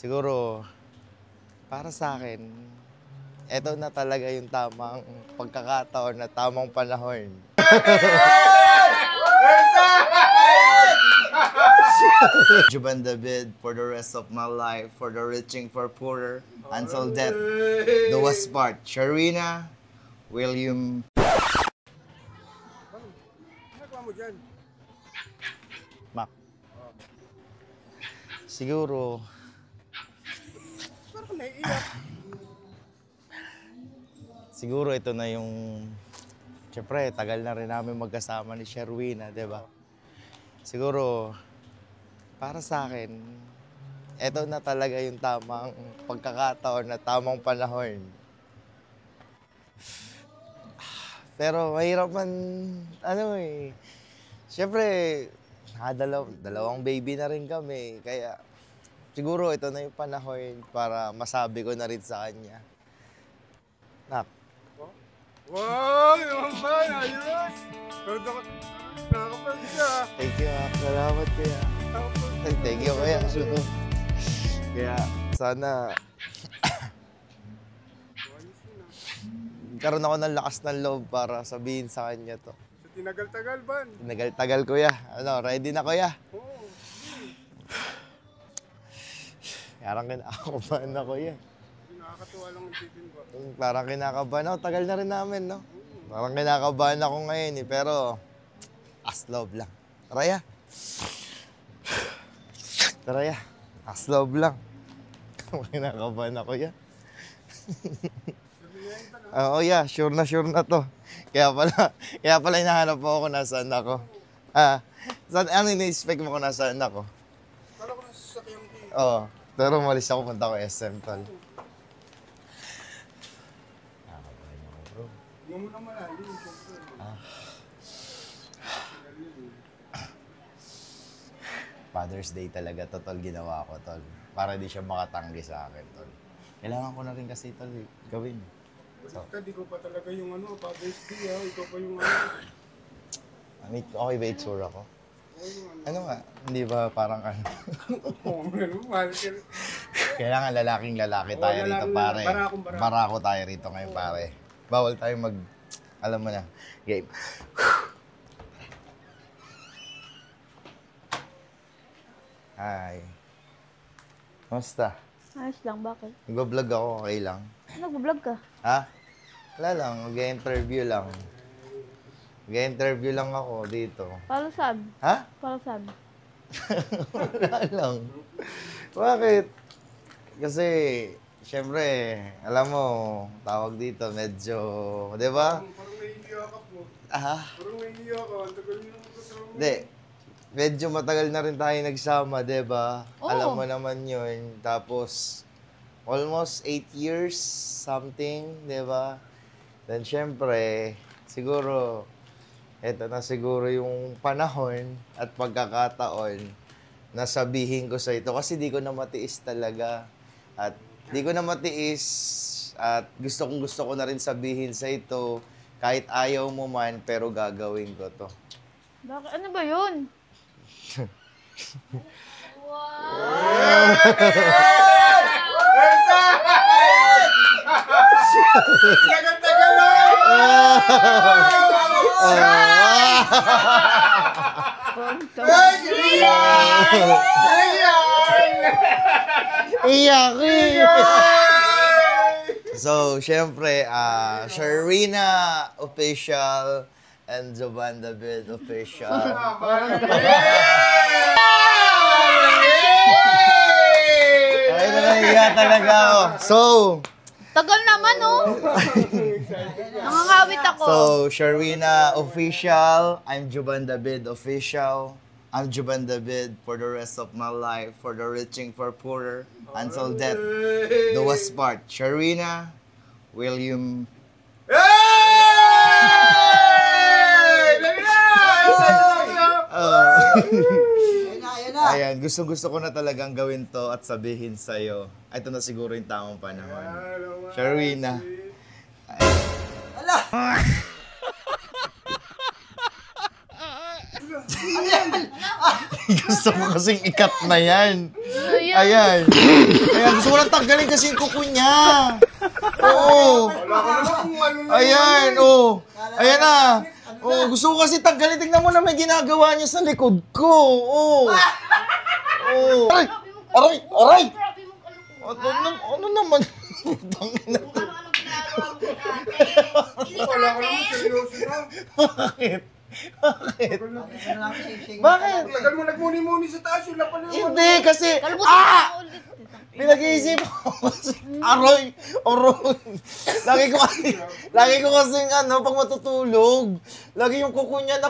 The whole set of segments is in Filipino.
Siguro, para sa akin, eto na talaga yung tamang pagkakataon na tamang panahon. Juban David, for the rest of my life, for the reaching for poorer, until death, the was part. Sharina, William. Ano mo dyan? Mac. Siguro, Parang naiiyak. siguro ito na yung, syempre, tagal na rin namin magkasama ni Sharwina, di ba? Siguro, para sa akin, eto na talaga yung tamang pagkakataon na tamang panahon. Pero mahirap man, syempre, dalawang baby na rin kami, kaya siguro ito na yung panahon para masabi ko na rin sa kanya. Nak, Wow! Yung ba? Ayos! Nakakapag siya. thank you, Nak. Salamat, kuya. Ay, thank you, kuya. Kaya, sana, karoon ako ng lakas ng loob para sabihin sa kanya to. Sa tinagal-tagal, Ban. Tinagal-tagal, kuya. Ready na, kuya? Oo. Parang kinakabahan ako, kuya. Nakakatuwa lang isipin ko. Parang kinakabahan ako. Tagal na rin namin, no? Parang kinakabahan ako ngayon, eh. Pero, as love lang. Tara, ya. Tara, ya. As love lang. Kinakabahan ako, ya. Oo, yeah. Sure na to. Kaya pala hinahanap mo ako kung nasaan ako. Ano ini-expect mo kung nasaan ako? Kala ko nasa sakyang dito. Oo. Pero umalis ako, punta ko SM, tol. Huwag mo naman ali. Siyempre. Father's Day talaga to, tol, ginawa ko, tol. Para di siya makatanggi sa akin, tol. Kailangan ko na rin kasi, tol, gawin. So, Basta di ko pa talaga yung Father's Day ha. Ikaw pa yung okay ba itsura ko? Ano nga? Hindi ba parang ano? Oo, mahal ka. Kailangan lalaking lalaki tayo Oo, rito, lalaking pare. barako. Barako tayo rito ngayon, pare. Bawal tayo alam mo na, game. Hi. Kamusta? Ayos lang, bakit? Nag-vlog ako, okay lang. Nag-vlog ka? Ha? Wala lang, mag-interview lang. Mag-interview lang ako dito. Para saan? Ha? Para saan? Wala lang. Bakit? Kasi, syempre, alam mo, tawag dito, medyo, di ba? Parang naiiyakap mo. Ah, Parang naiiyakap. Ang tagal niyo naman kasama. hindi. Medyo matagal na rin tayo nagsama, di ba? Oo. Alam mo naman yun. Tapos, almost 8 years, something, di ba? Then, syempre, siguro, eto na siguro yung panahon at pagkakataon na sabihin ko sa ito. Kasi di ko na matiis talaga. At di ko na matiis at gusto ko na rin sabihin sa ito. Kahit ayaw mo man, pero gagawin ko to. Bakit? Ano ba yun? Tagal-tagal na! Iyak eh! So, syempre, Sharina Official and Juban David Official. Ay, nanahiya talaga ako. So, Tagal naman, oh! Nangangawit ako. So, Sharina Official, I'm Juban David Official. I'm Juban David for the rest of my life, for the reaching for poorer, until death, the was part. Sharina, William. Ayan, gusto ko na talagang gawin to at sabihin sa'yo. Ito na siguro yung tamang panahon. Sharina. Gusto ko kasing ikat na yan. Ano yan. Ayan. Ayan, gusto ko lang tanggalin kasi yung kuko niya. Oo. Wala ka naman kung ano na Ayan, oh. Ayan na. Oh, gusto ko kasi tanggalin. Tingnan mo na may ginagawa niya sa likod ko. Oh. Oh. Aray! Aray! Aray! Grabe mo ano ko. Ano naman? Ano-ano ginagawa mo kay ate. Hindi Wala ka ate. naman seryoso na. Bakit? Bakit? Bakit? Bakit? Tagal mo nagmuni-muni sa taas, yun na pala yung Hindi, kasi... Kalbutin Ah! mo ulit. Pinag-iisip ko kasi... Aroy! Aroy! Lagi ko kasi pag matutulog, lagi yung kuko niya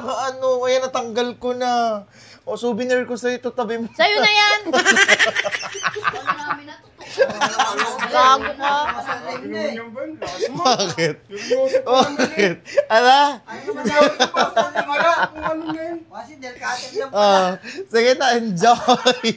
ayan, natanggal ko na. O, souvenir ko sa'yo, ito tabi mo. Sa'yo na yan. Ano namin natutuwa. Gago ka. Sabi naman yung ban, lakas mo. Bakit? Seryoso pa naman eh. Bakit? Ala? Seryoso pa, sabi mo lang kung ano na yun. Sige na, enjoy!